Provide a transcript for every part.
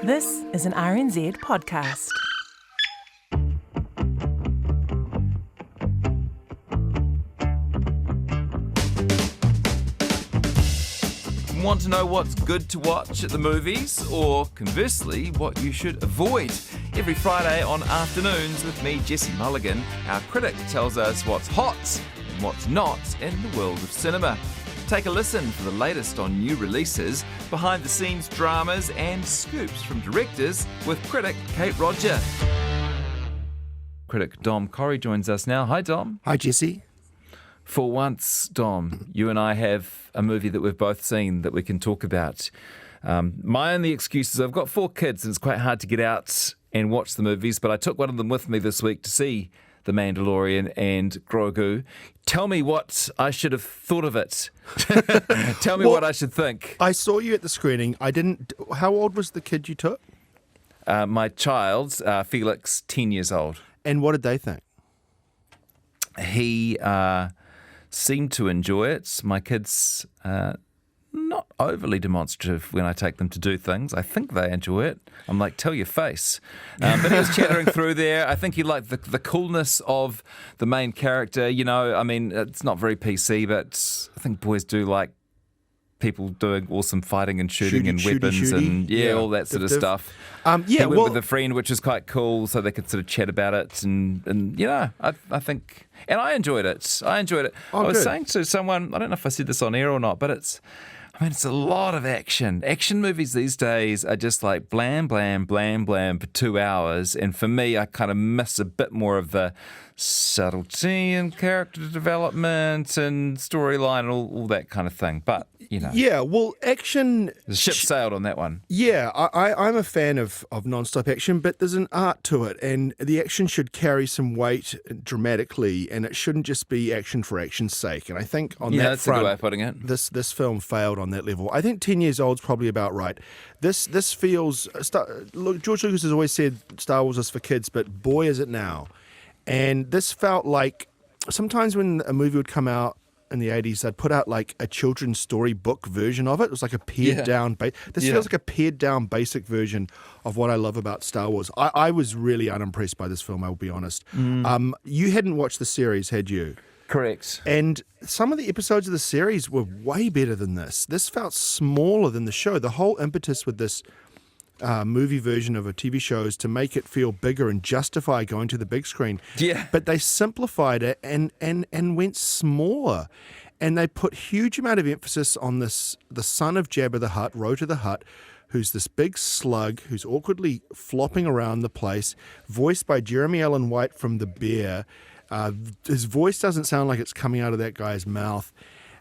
This is an RNZ podcast. Want to know what's good to watch at the movies, or conversely, what you should avoid? Every Friday on Afternoons with me, Jesse Mulligan, our critic tells us what's hot and what's not in the world of cinema. Take a listen for the latest on new releases, behind-the-scenes dramas and scoops from directors with critic Kate Roger. Critic Dom Corry joins us now. Hi, Dom. Hi, Jesse. For once, Dom, you and I have a movie that we've both seen that we can talk about. My only excuse is I've got 4 kids and it's quite hard to get out and watch the movies, but I took one of them with me this week to see The Mandalorian and Grogu. Tell me what I should have thought of it. Tell me what I should think. I saw you at the screening. How old was the kid you took? My child, Felix, 10 years old. And what did they think? He seemed to enjoy it. My kids not overly demonstrative when I take them to do things. I think they enjoy it. I'm like, tell your face. But he was chattering through there. I think he liked the coolness of the main character. You know, I mean, it's not very PC, but I think boys do like people doing awesome fighting and shooting and weapons and all that sort of stuff. He went with a friend, which is quite cool, so they could sort of chat about it. And you know, I think, and I enjoyed it. I was saying to someone, I don't know if I said this on air or not, but it's a lot of action. Action movies these days are just like blam, blam, blam, blam for 2 hours. And for me, I kind of miss a bit more of the subtlety and character development and storyline and all that kind of thing. But, you know. Yeah, well, action... The ship sailed on that one. Yeah, I'm a fan of non-stop action, but there's an art to it, and the action should carry some weight dramatically, and it shouldn't just be action for action's sake. And I think on that that's front, a good way of putting it. This film failed on that level. I think 10 years old's probably about right. This feels... Look, George Lucas has always said Star Wars is for kids, but boy, is it now. And this felt like... Sometimes when a movie would come out in the 80s, they'd put out like a children's story book version of it. It was like a pared down... This feels like a pared down basic version of what I love about Star Wars. I was really unimpressed by this film, I'll be honest. You hadn't watched the series, had you? Correct. And some of the episodes of the series were way better than this. This felt smaller than the show. The whole impetus with this movie version of a TV show is to make it feel bigger and justify going to the big screen. Yeah. But they simplified it and went smaller. And they put huge amount of emphasis on the son of Jabba the Hutt, Rota the Hutt, who's this big slug who's awkwardly flopping around the place, voiced by Jeremy Allen White from The Bear. His voice doesn't sound like it's coming out of that guy's mouth.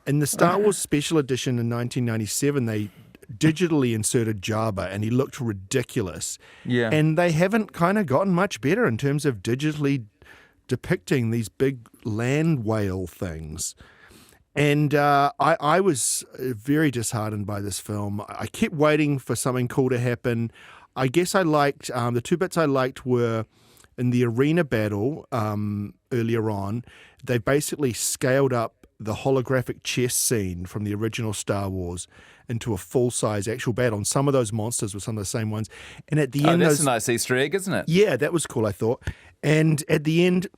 In the Star Wars Special Edition in 1997, they digitally inserted Jabba, and he looked ridiculous. Yeah. And they haven't kind of gotten much better in terms of digitally depicting these big land whale things. And I was very disheartened by this film. I kept waiting for something cool to happen. I guess I liked, the 2 bits I liked were in the arena battle earlier on, they basically scaled up the holographic chess scene from the original Star Wars into a full-size actual battle. And some of those monsters were some of the same ones. And at the end... that's a nice Easter egg, isn't it? Yeah, that was cool, I thought. And at the end,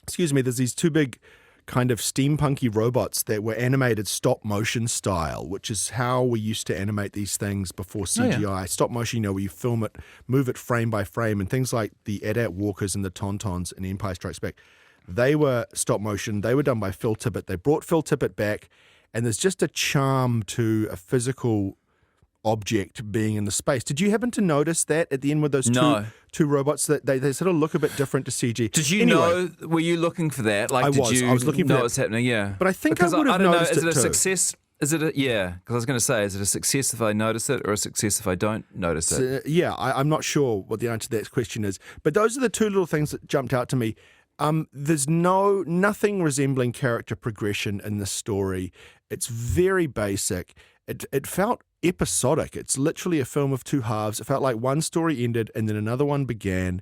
excuse me, there's these 2 big kind of steampunky robots that were animated stop-motion style, which is how we used to animate these things before CGI. Oh, yeah. Stop motion, where you film it, move it frame by frame, and things like the AT-AT walkers and the Tauntauns in Empire Strikes Back. They were stop motion. They were done by Phil Tippett. They brought Phil Tippett back, and there's just a charm to a physical object being in the space. Did you happen to notice that at the end with those two robots that they sort of look a bit different to CG? Did you know? Were you looking for that? Like, I was looking for that. What's happening? Yeah, but I think I would have noticed it too. Is it a success? Is it because I was going to say, is it a success if I notice it, or a success if I don't notice it? I'm not sure what the answer to that question is. But those are the 2 little things that jumped out to me. There's nothing resembling character progression in this story. It's very basic. It felt episodic. It's literally a film of 2 halves. It felt like one story ended and then another one began.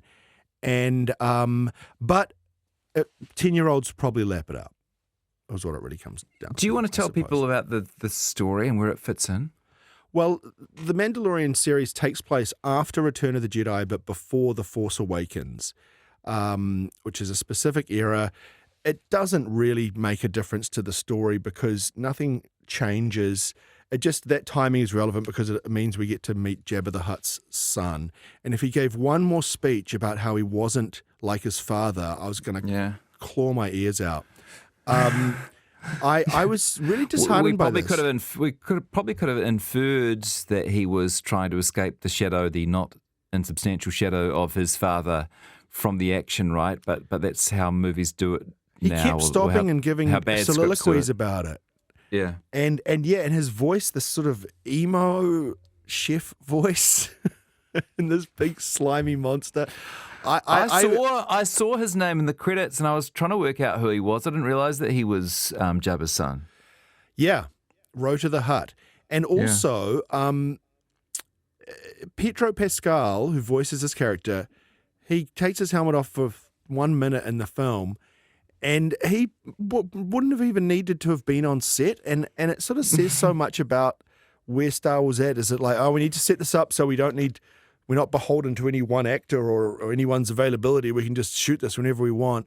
And but 10-year-olds probably lap it up. Is what it really comes down to. Do you want to tell people about the story and where it fits in? Well, the Mandalorian series takes place after Return of the Jedi, but before The Force Awakens, which is a specific era. It doesn't really make a difference to the story because nothing changes. It just, that timing is relevant because it means we get to meet Jabba the Hutt's son. And if he gave one more speech about how he wasn't like his father, I was going to claw my ears out. I was really disheartened by this. We probably could have inferred that he was trying to escape the shadow, the not insubstantial shadow of his father from the action, right? But that's how movies do it now. He kept stopping and giving soliloquies about it. Yeah. And his voice, this sort of emo chef voice and this big slimy monster. I saw his name in the credits and I was trying to work out who he was. I didn't realize that he was Jabba's son. Yeah, Rota the Hutt. And also, Pedro Pascal, who voices this character, he takes his helmet off for 1 minute in the film and he wouldn't have even needed to have been on set. And it sort of says so much about where Star Wars at. Is it like, oh, we need to set this up so we're not beholden to any one actor or anyone's availability. We can just shoot this whenever we want.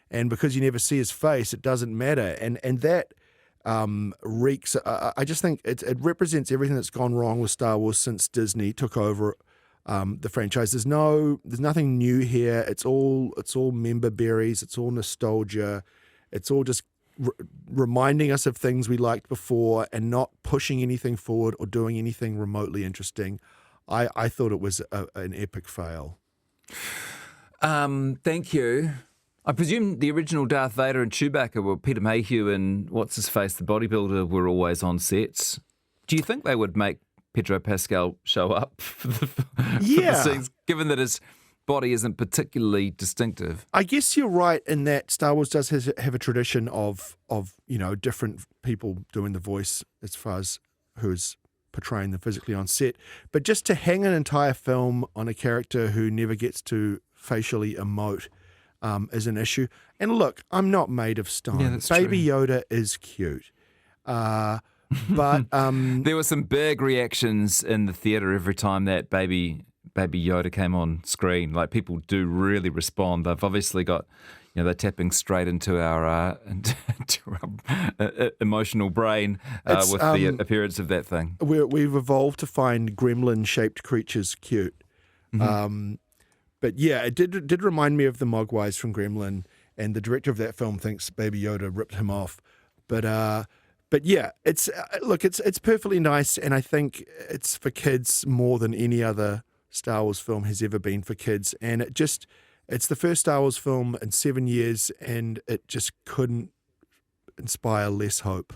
And because you never see his face, it doesn't matter. And that reeks. I just think it represents everything that's gone wrong with Star Wars since Disney took over the franchise. There's nothing new here. It's all member berries. It's all nostalgia. It's all just reminding us of things we liked before and not pushing anything forward or doing anything remotely interesting. I thought it was an epic fail. Thank you. I presume the original Darth Vader and Chewbacca were Peter Mayhew and what's-his-face, the bodybuilder, were always on sets. Do you think they would make Pedro Pascal show up for the scenes, given that his body isn't particularly distinctive? I guess you're right in that Star Wars does have a tradition of different people doing the voice as far as who's portraying them physically on set. But just to hang an entire film on a character who never gets to facially emote is an issue. And look, I'm not made of stone. Yeah, that's Baby true. Yoda is cute. But there were some big reactions in the theatre every time that baby Yoda came on screen. Like, people do really respond. They've obviously got, they're tapping straight into our emotional brain with the appearance of that thing. We've evolved to find gremlin-shaped creatures cute. Mm-hmm. But yeah, it did remind me of the Mogwais from Gremlin, and the director of that film thinks Baby Yoda ripped him off. But yeah, it's perfectly nice, and I think it's for kids more than any other Star Wars film has ever been for kids. And it's the first Star Wars film in 7 years, and it just couldn't inspire less hope.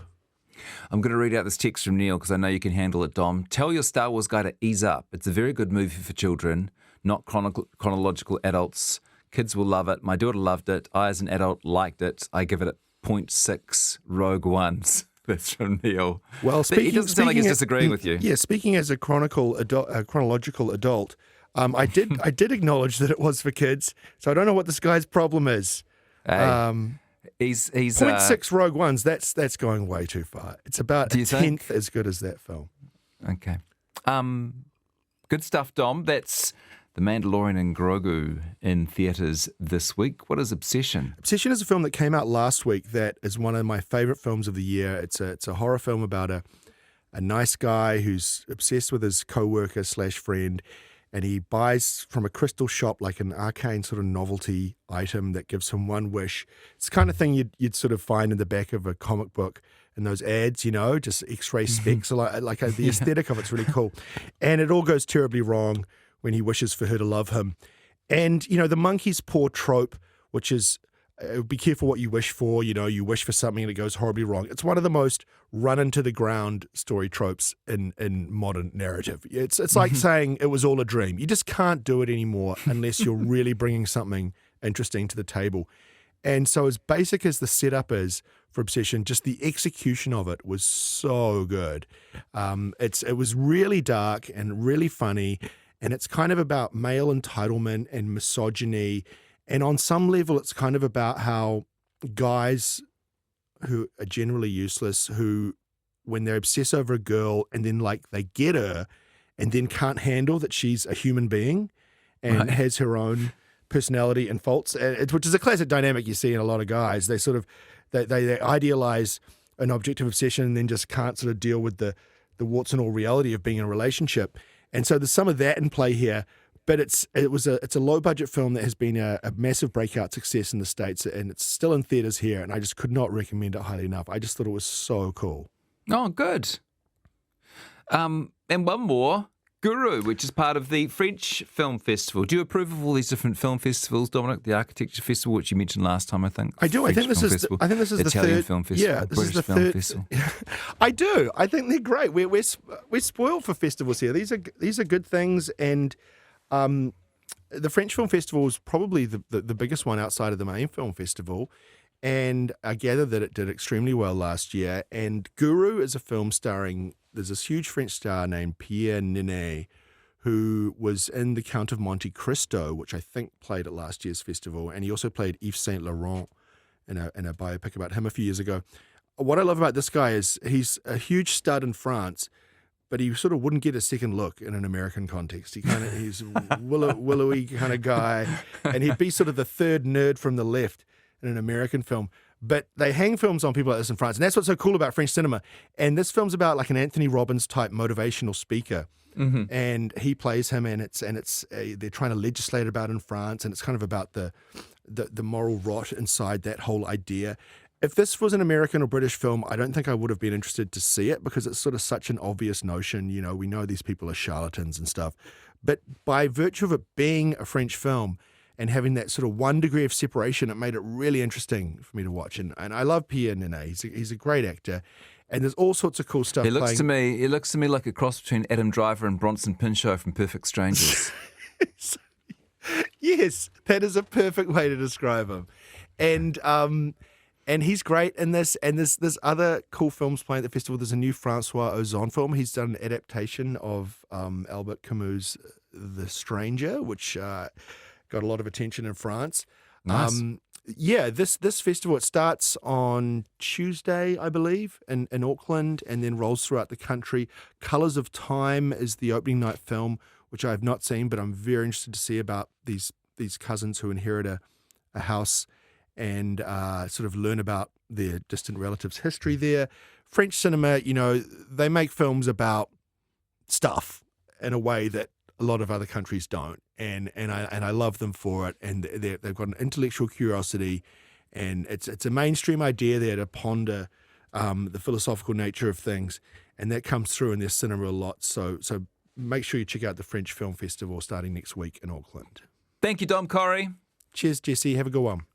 I'm going to read out this text from Neil because I know you can handle it, Dom. Tell your Star Wars guy to ease up. It's a very good movie for children, not chronological adults. Kids will love it. My daughter loved it. I, as an adult, liked it. I give it a 0.6 Rogue Ones. That's from Neil. Well, he doesn't sound like he's disagreeing with you. Yeah, speaking as a chronological adult, I did acknowledge that it was for kids. So I don't know what this guy's problem is. Hey, he's 0.6 Rogue Ones. That's going way too far. It's about a tenth as good as that film. Okay. Good stuff, Dom. That's The Mandalorian and Grogu in theatres this week. What is Obsession? Obsession is a film that came out last week that is one of my favourite films of the year. It's a horror film about a nice guy who's obsessed with his co-worker / friend, and he buys from a crystal shop like an arcane sort of novelty item that gives him one wish. It's the kind of thing you'd sort of find in the back of a comic book in those ads, just X-ray specs. The aesthetic of it's really cool. And it all goes terribly wrong when he wishes for her to love him. And, the monkey's paw trope, which is be careful what you wish for. You wish for something and it goes horribly wrong. It's one of the most run into the ground story tropes in modern narrative. It's like saying it was all a dream. You just can't do it anymore unless you're really bringing something interesting to the table. And so as basic as the setup is for Obsession, just the execution of it was so good. It was really dark and really funny, and it's kind of about male entitlement and misogyny. And on some level, it's kind of about how guys who are generally useless, who when they obsess over a girl and then like they get her and then can't handle that she's a human being and has her own personality and faults, which is a classic dynamic you see in a lot of guys. They sort of they idealize an object of obsession and then just can't sort of deal with the warts and all reality of being in a relationship. And so there's some of that in play here. But it's a low budget film that has been a massive breakout success in the States, and it's still in theaters here. And I just could not recommend it highly enough. I just thought it was so cool. Oh, good. And one more, Guru, which is part of the French Film Festival. Do you approve of all these different film festivals, Dominic? The Architecture Festival, which you mentioned last time, I think. I do. I think this is the Italian third Film Festival. Yeah, this British is the Film third. Festival. I do. I think they're great. We're spoiled for festivals here. These are good things, and the French Film Festival is probably the biggest one outside of the main film festival. And I gather that it did extremely well last year. And Guru is a film starring, there's this huge French star named Pierre Niney, who was in The Count of Monte Cristo, which I think played at last year's festival. And he also played Yves Saint Laurent in a biopic about him a few years ago. What I love about this guy is he's a huge stud in France, but he sort of wouldn't get a second look in an American context. He's a willowy kind of guy, and he'd be sort of the third nerd from the left in an American film. But they hang films on people like this in France, and that's what's so cool about French cinema. And this film's about like an Anthony Robbins type motivational speaker, and he plays him, and it's they're trying to legislate about it in France, and it's kind of about the moral rot inside that whole idea. If this was an American or British film, I don't think I would have been interested to see it because it's sort of such an obvious notion. You know, we know these people are charlatans and stuff. But by virtue of it being a French film and having that sort of 1 degree of separation, it made it really interesting for me to watch. And I love Pierre Niney. He's a great actor. And there's all sorts of cool stuff. He looks to me like a cross between Adam Driver and Bronson Pinchot from Perfect Strangers. Yes, that is a perfect way to describe him. And he's great in this, and there's other cool films playing at the festival. There's a new Francois Ozon film. He's done an adaptation of Albert Camus' The Stranger, which got a lot of attention in France. Nice. This festival, it starts on Tuesday, I believe, in Auckland, and then rolls throughout the country. Colours of Time is the opening night film, which I have not seen, but I'm very interested to see about these cousins who inherit a house and sort of learn about their distant relatives' history there. French cinema, you know, they make films about stuff in a way that a lot of other countries don't, and I love them for it. And they've got an intellectual curiosity, and it's a mainstream idea there to ponder the philosophical nature of things, and that comes through in their cinema a lot. So make sure you check out the French Film Festival starting next week in Auckland. Thank you, Dom Corry. Cheers, Jesse. Have a good one.